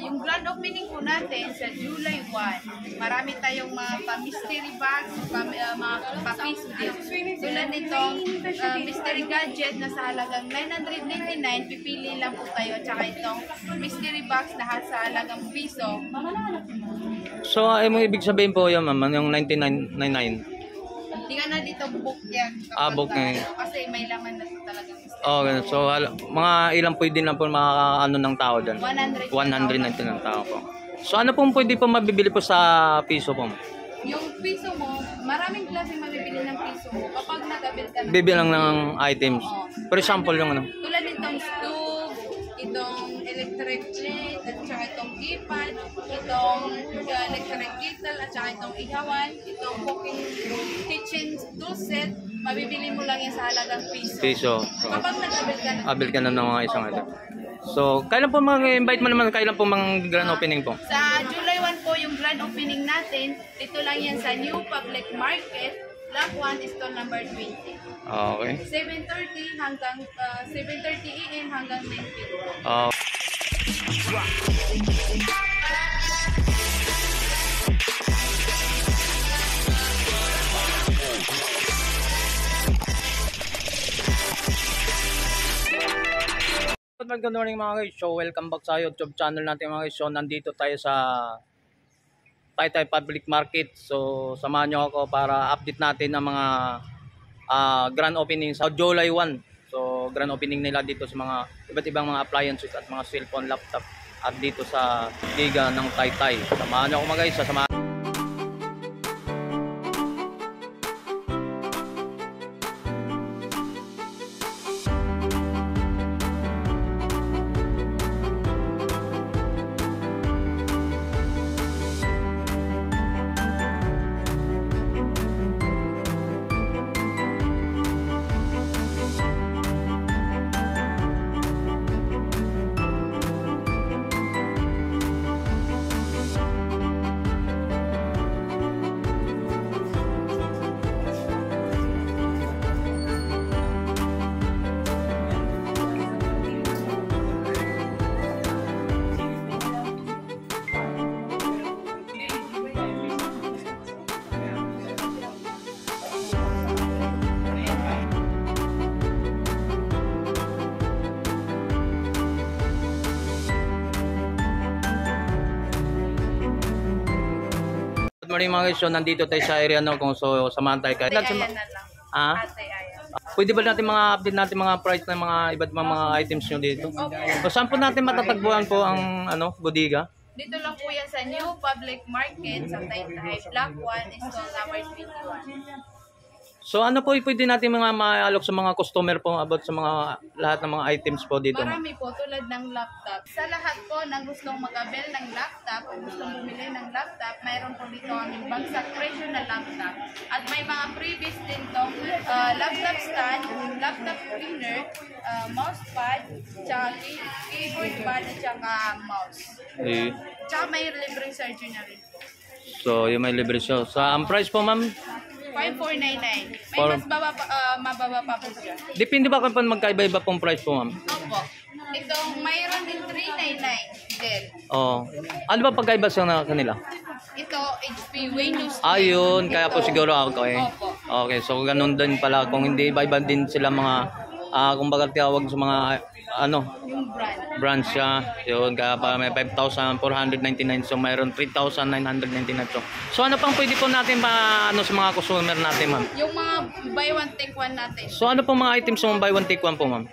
Yung grand opening po natin sa July 1, marami tayong mga pa-mystery bags, mga pa-piece din. Tulad nitong mystery gadget na sa halagang 999, pipili lang po tayo. Tsaka itong mystery box na sa halagang piso. So, ay mo ibig sabihin po yun, ma'am, yung 1999. Hindi ka na dito book yan. Book na yun. Kasi may laman na talagang mystery. Ganun. So, mga ilang pwede na po makakaano ng tao doon? 190 ng tao po. So, ano pong pwede po mabibili po sa piso po? Yung piso mo, maraming klase mabibili ng piso mo kapag nag-abil ka na. Bibilang ng items. For example, yung ano? Tulad nitong stove, itong electric plate, at saka itong keypad, itong electric kettle, at saka itong ihawan, itong cooking kitchen tool set, mabibili mo lang yan sa halagang piso. Kapag nag-abil ka na. Ng mga isang item. So, kailan po mag-invite mo naman, kailan po mga grand opening po? Sa July 1 po yung grand opening natin. Dito lang yan sa New Public Market, Block 1, stall number 20. Okay. 7:30 hanggang 7:30 AM hanggang 9 PM. Good morning mga guys. So, welcome back sa YouTube channel natin mga guys. So, nandito tayo sa Taytay Public Market. So, samahan nyo ako para update natin ang mga grand opening sa July 1. So, grand opening nila dito sa mga iba't ibang mga appliances at mga cellphone, laptop at dito sa Giga ng Taytay. Samahan nyo ako mga guys. Good morning mga guys. So, nandito tayo sa area no, kung so samahan tayo kahit pwede ba natin mga update natin mga price ng mga iba't mga items nyo dito? So, saan po natin matatagpuan po ang bodega? Dito lang po yan sa New Public Market sa Taytay, Block 1, stall number 21. So ano po pwede natin mga maalok sa mga customer po about sa mga lahat ng mga items po dito? Marami po tulad ng laptop. Sa lahat po ng gustong mag-avail ng laptop o gustong bumili ng laptop, mayroon po dito aming bagsak presyo na laptop. At may mga previous din tong laptop stand, laptop cleaner, mousepad, tsaka keyboard pad at tsaka mouse. Tsaka may libreng surgery na rin po. So yung may libre siya. Sa ang price po ma'am? 5,499. May mas mababa pa po siya. Depende ba kung magkaiba-iba pong price po, ma'am? Opo. Itong mayroon din 399 Dell. Ano ba pagkaiba sa kanila? Ito, HP Windows 12. Ayun, kaya po siguro ako eh. Opo. Okay, so ganun din pala. Kung hindi iba-iba din sila mga, kumbaga tawag sa mga, yung brand siya. Yun, kaya pa may 5,499. So, mayroon 3,999. So, ano pang pwede po natin sa mga customer natin, ma'am? Yung mga buy one take one natin. So, ano pong mga items yung buy one take one po, ma'am?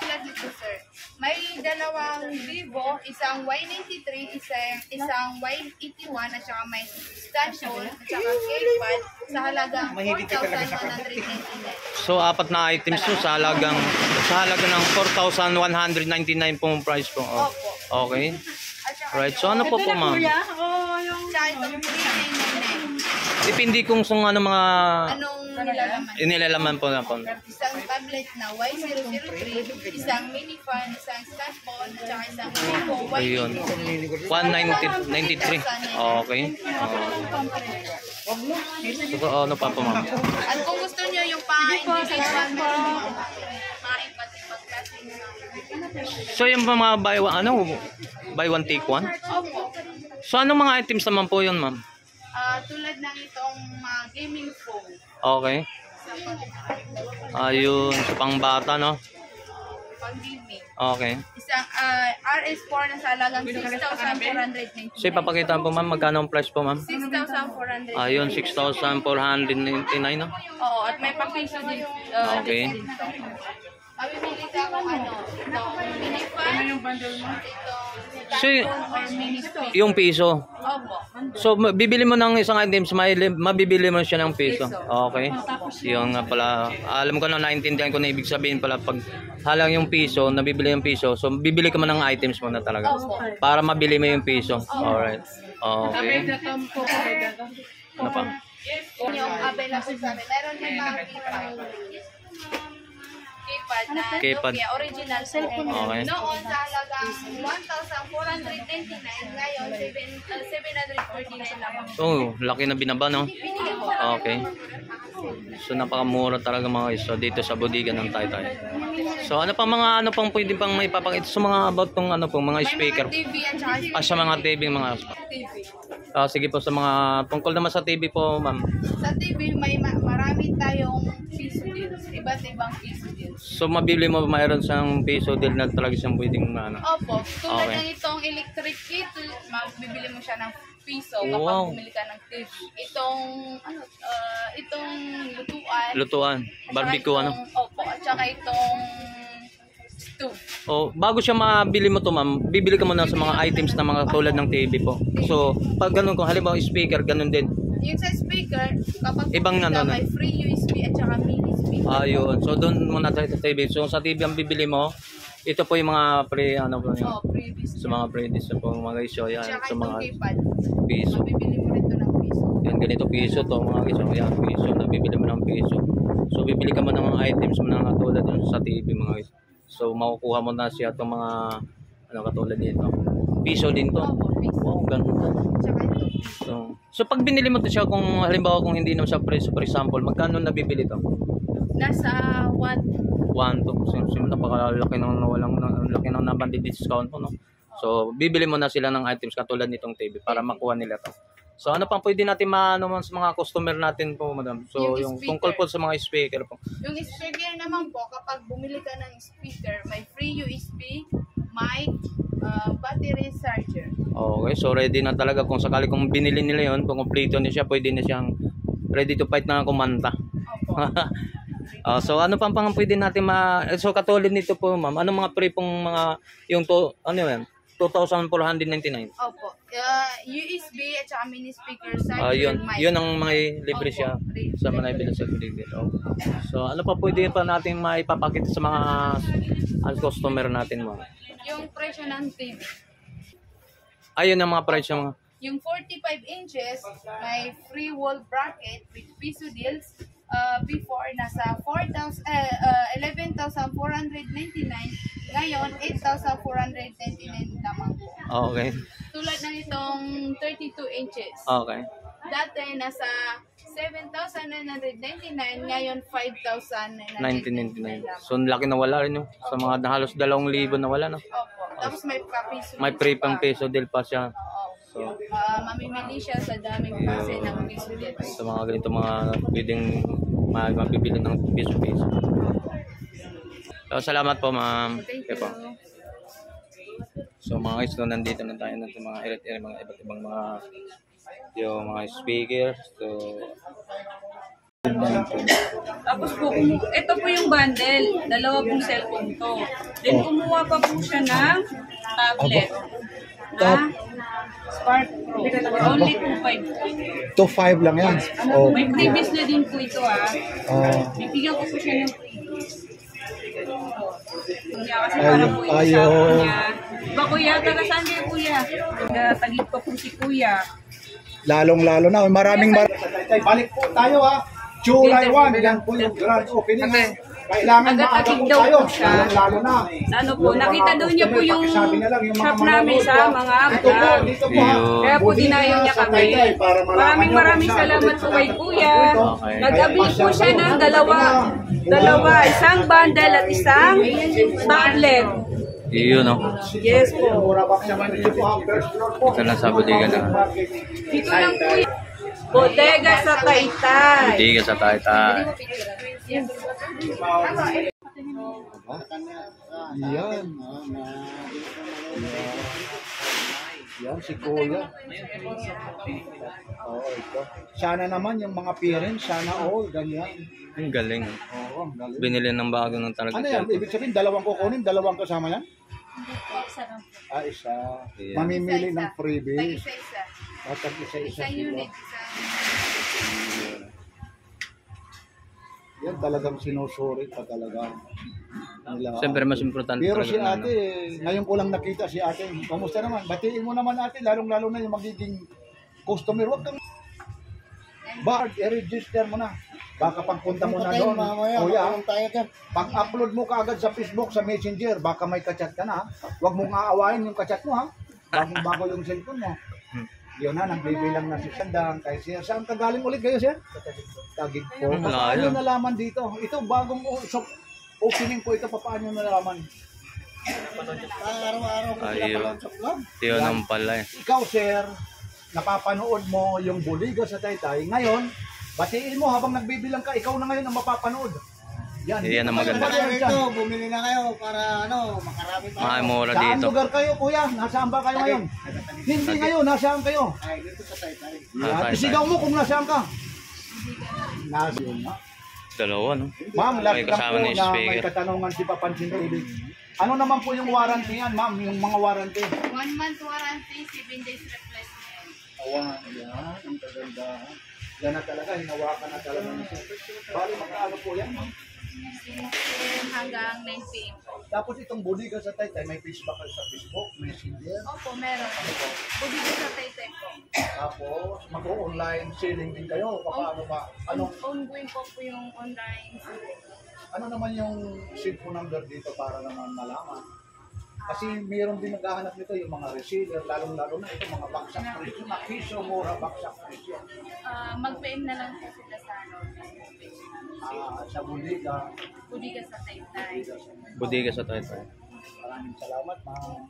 Tulad dito, sir. May dalawang Vivo, isang Y93, isang Y81, at saka may stand phone, at saka keypad sa halagang 4,199. So, apat na items po sa halaga ng 4,199 pong price po. Okay. Right. So, ano po ma'am? Tsaka itong 3,999. Depende kung mga anong nilalaman po na po. Isang tablet na Y003, isang mini fan, isang stand phone, at saka isang Vivo Ayun. 193. Okay. So, ano pa po ma'am? At kung gusto nyo yung pa-individual, mga iba't ibang klase So yung mga buy one take one? Opo. So anong mga items naman po yun, ma'am? Tulad ng itong mga gaming phone. Okay. Ayun, sa pangbata, no? Pang-gaming. Okay. Isang RS4 na sa halagang 6,499. So ipapakita po, ma'am, magkano ang price po, ma'am? 6,499. Ayun, 6,499, no? Oo, at may pang-piso din. Okay. Mabibili ka kung ano. Itong mini fan. Ano yung bundle mo? So, Or mini speed. yung piso. Opo. So, bibili mo ng isang items, mabibili mo siya ng piso. Okay. Yung nga pala, alam ko na, naintindihan ko na ibig sabihin pala, pag halang yung piso, nabibili yung piso, so bibili ka mo ng items mo na talaga. Para mabili mo yung piso. Alright. Okay. Ano pa? Yung available sa amin. Meron din mga keypad na Keypad. Nokia original cellphone. Okay. Noon sa halagang 1,499, ngayon 749 lamang. Oh, laki na binaba, no? Binigyan ko. Okay. So napakamura talaga mga guys. So dito sa bodega ng Taytay. So ano pang pwede pang maipapakita sa mga about tong ano pong mga speaker? May mga TV at saka Sa mga TV mga TV. sige po sa mga tungkol naman sa TV po, ma'am. Sa TV may marami tayong piso deals, iba't ibang piso deals. So mabibili mo mayroon siyang piso deal na talaga siyang pwedeng ano. Opo, tulad Okay. ng itong electric kettle, mabibili mo siya ng piso kapag Wow. bumili ka ng TV. Itong itong lutuan. Lutuan, barbecue ano. Opo, at saka itong stew. O bago siya mabili mo to, ma'am, bibili ka muna sa mga items na mga tulad ng TV po. So pag ganun kung halimbawa speaker, ganun din. Yung sa speaker, kapag Ibang bumili ka, ano, may free USB at saka mini speaker. Ayun. So doon muna tayo sa TV. So sa TV ang bibili mo, ito po yung mga ano po yung Previous. sa mga pre-dis po mga guys. So yan, At saka sa itong mga keypad. piso. Mabibili mo rin ito ng piso. Yan, ganito piso to mga guys. So yan, piso. Nabibili mo ng piso. So bibili ka mo ng mga items mo na katulad dun sa TV mga guys. So makukuha mo na siya itong mga ano katulad dito. Piso din to. Opo, piso. Wow, ganun to. At saka ito. So pag binili mo to siya kung halimbawa kung hindi naman sa presyo, for example, magkano nabibili to? Nasa 1. 1 to napakalaki nang nawalang laki nang nabandi discount po, no. So bibili mo na sila ng items katulad nitong TV para makuha nila to. So ano pang pwede natin maano man sa mga customer natin po, madam? So yung Yung tungkol po sa mga speaker po. Yung speaker naman po, kapag bumili ka ng speaker, may free USB, mic, battery charger. Okay, so ready na talaga kung sakali kung binili nila yon, kung kompleto na siya, pwede na siyang ready to fight na kumanta. Opo. So ano pang pwede natin so katulad nito po, ma'am, anong mga pre pong mga yung to ano yan? 2,499. Opo. USB at saka mini speaker, charger, Yun, mic. yun ang may libre Opo, siya free. sa mga nabili sa libre. So ano pa pwede pa natin maipapakita sa mga customer natin mo? Yung presyo ng TV. Ayun ang mga price mga. Yung 45 inches, may free wall bracket with piso deals. Before, nasa 11,499. Ngayon, 8,499 lamang po. Okay. Tulad ng itong 32 inches. Okay. Dati, nasa 7,999. Ngayon, 5,999 lamang. So laki na wala rin, no? Sa mga halos 2,000 na wala, no? Opo. Tapos may kapiso. May pre pang peso deal pa siya. Oo. So Mamimili siya sa daming klase ng piso deals. sa mga ganito mga pwedeng mabibili ng piso-piso. So salamat po, ma'am. Thank Okay you. po. So mga guys, so, nandito na tayo sa mga mga iba't ibang mga yung mga speaker. So Tapos po, ito po yung bundle. Dalawa pong cellphone to. Then kumuha pa po siya ng tablet na Spark Pro. Only 2.5. 2.5 lang yan. Oh. May previous na din po ito Oh. Bibigyan ko po siya ng previous. Kaya kasi para po yung Ayaw. sa niya. Ba kuya, taga saan kayo kuya? Tagit pa po si kuya. Lalong-lalo na. Maraming balik po tayo ha. July 1, yan po yung grand opening. Kailangan maaga po tayo. Lalong-lalo na. Ano po, nakita daw niya po yung shop namin sa mga Dito po, vlog. dito po ha. Kaya po dinayo niya kami. Maraming salamat po kay kuya. Nag-avail po siya ng dalawa. Isang bundle at isang tablet. Iyon, no? Yes po. Mura baksak presyo po ha. First floor po. Ito lang sa bodega na. Dito lang po yan. Bodega sa Taytay. Bodega sa Taytay. Yan. Yan, si Kuya. Oo, ito. Sana naman yung mga parents, sana all, ganyan. Ang galing. Oo, galing. Binili ng bago ng talaga. Ano yan? Ibig sabihin, dalawang kukunin, dalawang kasama yan? Isa lang po. Ah, isa. Yan. Mamimili ng freebies. Isa-isa. At isa-isa Isang sila. unit. Yan talagang sinusuri pa talaga. Nila. Siyempre, mas importante Pero talaga si na, ate, ngayon ko lang nakita si ate. Kamusta naman? Batiin mo naman ate, lalong-lalo na yung magiging customer. Huwag kang Bard, i-register mo na. Baka pangpunta mo na doon. Kuya, pag-upload mo kaagad sa Facebook, sa Messenger, baka may kachat ka na. Huwag mong aawain yung kachat mo ha. Bago yung cellphone mo. Yun na, nagbibilang na si Sandang, kay Sir. Saan ka galing ulit kayo, Sir? Tagig po. Paano nalaman dito? Ito, bagong opening po ito. Paano nalaman? Araw-araw ko ayun. sa vlog. Tiyo naman pala eh. Ikaw, Sir, napapanood mo yung Bodega sa Taytay. Ngayon, batiin mo habang nagbibilang ka, ikaw na ngayon ang mapapanood. Yan, Yan ang maganda. Bumili na kayo para makarami pa. Mura Saan dito. lugar kayo, kuya? Nasaan ba kayo ngayon? Hindi ngayon, nasaan kayo? Ay, dito sa Taytay. Yan, isigaw mo kung nasaan ka. Nasaan nga. Dalawa, no? Ma'am, May lagi lang kasama po na yung na may speaker. katanungan si Papansin TV. Ano naman po yung warranty yan, ma'am? Yung mga warranty? 1 month warranty, 7 days replacement. Awan, yan. Ang kaganda. Yan na talaga, hinawakan na talaga. Bali, magkaano po yan, ma'am? 10 hanggang 9 p.m. Tapos itong Bodega sa Taytay, may Facebook kayo sa Facebook, Messenger. Opo, meron. Bodega sa Taytay po. Tapos, mag-online selling din kayo. Paano ba? Ongoing po yung online. Ano naman yung cellphone number dito para naman malaman? Kasi mayroon din naghahanap nito yung mga reseller, lalong-lalo na ito mga baksak presyo, na piso mura baksak presyo. Mag-PM na lang po sila sa Sa Bodega. Bodega sa Taytay. Bodega sa Taytay. Maraming salamat, ma'am.